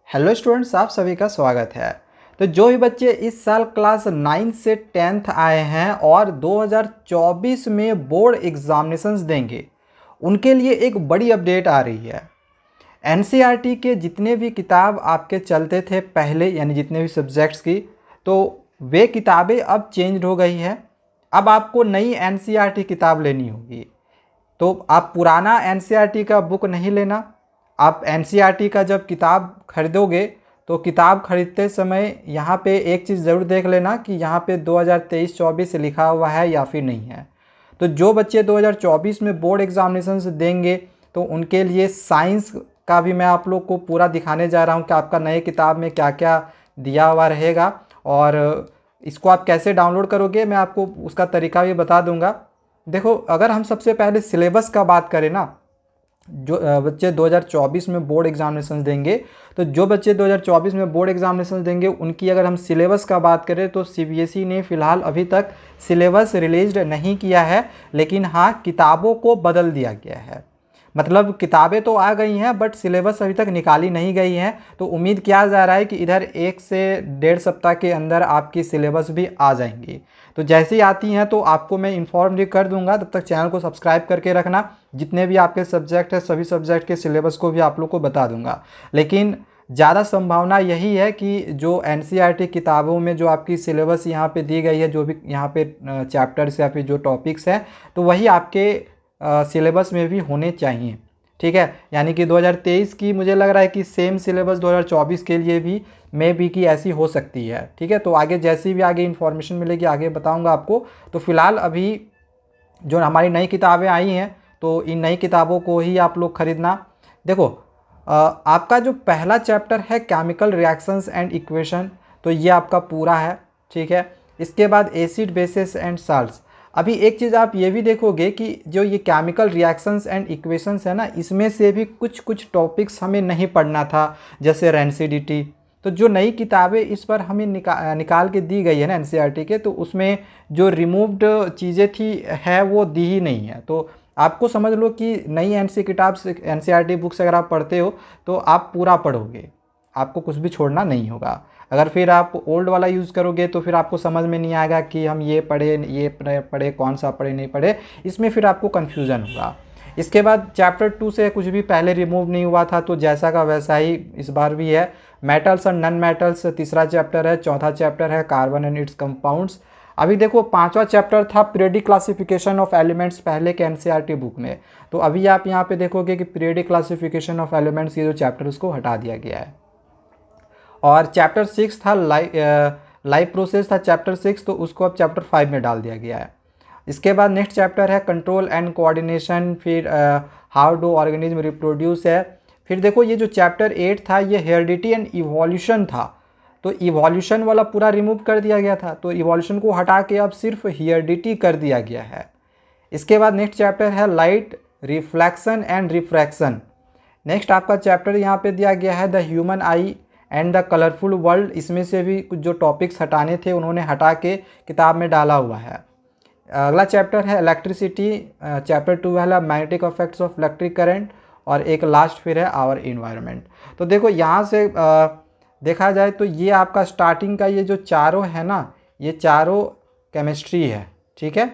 Hello students, आप सभी का स्वागत है। तो जो भी बच्चे इस साल क्लास 9 से 10th आए हैं और 2024 में बोर्ड एग्जामिनेशंस देंगे, उनके लिए एक बड़ी अपडेट आ रही है। एनसीईआरटी के जितने भी किताब आपके चलते थे पहले, यानी जितने भी सब्जेक्ट्स की, तो वे किताबें अब चेंज हो गई है। अब आपको नई एनसीईआरटी किताब लेनी होगी। तो आप पुराना एनसीईआरटी का बुक नहीं लेना। आप एनसीईआरटी का जब किताब खरीदोगे तो किताब खरीदते समय यहाँ पे एक चीज़ ज़रूर देख लेना कि यहाँ पे 2023-24 लिखा हुआ है या फिर नहीं है। तो जो बच्चे 2024 में बोर्ड एग्जामिनेशंस देंगे तो उनके लिए साइंस का भी मैं आप लोग को पूरा दिखाने जा रहा हूँ कि आपका नए किताब में क्या क्या दिया हुआ रहेगा और इसको आप कैसे डाउनलोड करोगे, मैं आपको उसका तरीका भी बता दूंगा। देखो, अगर हम सबसे पहले सिलेबस का बात करें ना, जो बच्चे 2024 में बोर्ड एग्जामिनेशन देंगे, तो जो बच्चे 2024 में बोर्ड एग्जामिनेशन देंगे उनकी अगर हम सिलेबस का बात करें तो सीबीएसई ने फ़िलहाल अभी तक सिलेबस रिलीज नहीं किया है, लेकिन हाँ, किताबों को बदल दिया गया है। मतलब किताबें तो आ गई हैं बट सिलेबस अभी तक निकाली नहीं गई हैं। तो उम्मीद किया जा रहा है कि इधर 1 से 1.5 सप्ताह के अंदर आपकी सिलेबस भी आ जाएंगी। तो जैसे ही आती हैं तो आपको मैं इन्फॉर्म भी कर दूंगा। तब तक चैनल को सब्सक्राइब करके रखना। जितने भी आपके सब्जेक्ट है सभी सब्जेक्ट के सिलेबस को भी आप लोग को बता दूंगा। लेकिन ज़्यादा संभावना यही है कि जो एनसीईआरटी किताबों में जो आपकी सिलेबस यहाँ पे दी गई है, जो भी यहाँ पे चैप्टर्स या फिर जो टॉपिक्स हैं, तो वही आपके सिलेबस में भी होने चाहिए। ठीक है, यानी कि 2023 की मुझे लग रहा है कि सेम सिलेबस 2024 के लिए भी मे बी की ऐसी हो सकती है। ठीक है, तो आगे जैसी भी आगे इन्फॉर्मेशन मिलेगी आगे बताऊंगा आपको। तो फिलहाल अभी जो हमारी नई किताबें आई हैं तो इन नई किताबों को ही आप लोग खरीदना। देखो, आपका जो पहला चैप्टर है केमिकल रिएक्शंस एंड इक्वेशन, तो ये आपका पूरा है। ठीक है, इसके बाद एसिड बेसिस एंड साल्ट्स। अभी एक चीज़ आप ये भी देखोगे कि जो ये केमिकल रिएक्शंस एंड इक्वेशंस है ना, इसमें से भी कुछ कुछ टॉपिक्स हमें नहीं पढ़ना था, जैसे रेंसिडिटी। तो जो नई किताबें इस पर हमें निकाल के दी गई है ना एनसीईआरटी के, तो उसमें जो रिमूव्ड चीज़ें थी है वो दी ही नहीं है। तो आपको समझ लो कि नई एनसीईआरटी बुक्स अगर आप पढ़ते हो तो आप पूरा पढ़ोगे, आपको कुछ भी छोड़ना नहीं होगा। अगर फिर आप ओल्ड वाला यूज़ करोगे तो फिर आपको समझ में नहीं आएगा कि हम ये पढ़े कौन सा पढ़े नहीं पढ़े, इसमें फिर आपको कन्फ्यूज़न होगा। इसके बाद चैप्टर 2 से कुछ भी पहले रिमूव नहीं हुआ था, तो जैसा का वैसा ही इस बार भी है। मेटल्स और नॉन मेटल्स तीसरा चैप्टर है। चौथा चैप्टर है कार्बन एंड इट्स कंपाउंड्स। अभी देखो, पांचवा चैप्टर था पीरियोडिक क्लासिफिकेशन ऑफ एलिमेंट्स पहले के एनसीईआरटी बुक में। तो अभी आप यहाँ पे देखोगे कि पीरियोडिक क्लासिफिकेशन ऑफ एलिमेंट्स, ये जो चैप्टर उसको हटा दिया गया है। और चैप्टर 6 था लाइफ प्रोसेस था चैप्टर 6, तो उसको अब चैप्टर 5 में डाल दिया गया है। इसके बाद नेक्स्ट चैप्टर है कंट्रोल एंड कोऑर्डिनेशन, फिर हाउ डू ऑर्गेनिज्म रिप्रोड्यूस है। फिर देखो, ये जो चैप्टर 8 था ये हेरिडिटी एंड इवोल्यूशन था, तो इवोल्यूशन वाला पूरा रिमूव कर दिया गया था, तो इवोल्यूशन को हटा के अब सिर्फ हेरिडिटी कर दिया गया है। इसके बाद नेक्स्ट चैप्टर है light reflection and refraction. Next आपका चैप्टर यहाँ पे दिया गया है the human eye and the colourful world. इसमें से भी कुछ जो टॉपिक्स हटाने थे उन्होंने हटा के किताब में डाला हुआ है। अगला चैप्टर है इलेक्ट्रिसिटी, चैप्टर 2 है magnetic effects of electric current, और एक लास्ट फिर है आवर इन्वायरमेंट। तो देखो, यहाँ से देखा जाए तो ये आपका स्टार्टिंग का ये जो चारों है ना, ये चारों केमिस्ट्री है। ठीक है,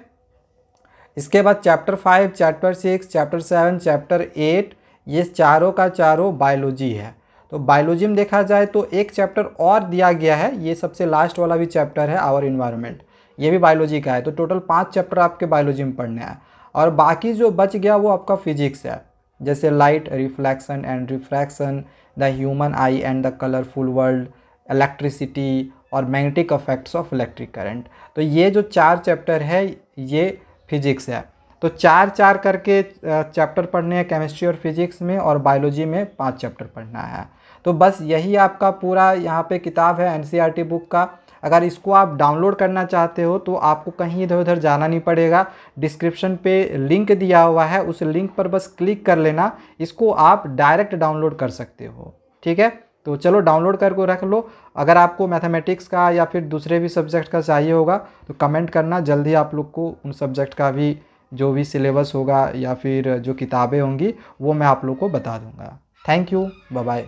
इसके बाद चैप्टर 5, चैप्टर 6, चैप्टर 7, चैप्टर 8, ये चारों का चारों बायोलॉजी है। तो बायोलॉजी में देखा जाए तो एक चैप्टर और दिया गया है, ये सबसे लास्ट वाला भी चैप्टर है आवर इन्वायरमेंट, ये भी बायोलॉजी का है। तो टोटल 5 चैप्टर आपके बायोलॉजी में पढ़ने हैं, और बाकी जो बच गया वो आपका फिजिक्स है, जैसे light reflection and refraction, the human eye and the colourful world, electricity और magnetic effects of electric current. तो ये जो 4 चैप्टर है ये फिजिक्स है। तो 4 करके चैप्टर पढ़ने हैं केमिस्ट्री और फिजिक्स में, और बायोलॉजी में 5 चैप्टर पढ़ना है। तो बस यही आपका पूरा यहाँ पे किताब है एनसीईआरटी बुक का। अगर इसको आप डाउनलोड करना चाहते हो तो आपको कहीं इधर उधर जाना नहीं पड़ेगा। डिस्क्रिप्शन पे लिंक दिया हुआ है, उस लिंक पर बस क्लिक कर लेना, इसको आप डायरेक्ट डाउनलोड कर सकते हो। ठीक है, तो चलो डाउनलोड करके रख लो। अगर आपको मैथमेटिक्स का या फिर दूसरे भी सब्जेक्ट का चाहिए होगा तो कमेंट करना, जल्दी आप लोग को उन सब्जेक्ट का भी जो भी सिलेबस होगा या फिर जो किताबें होंगी वो मैं आप लोग को बता दूंगा। Thank you, bye bye.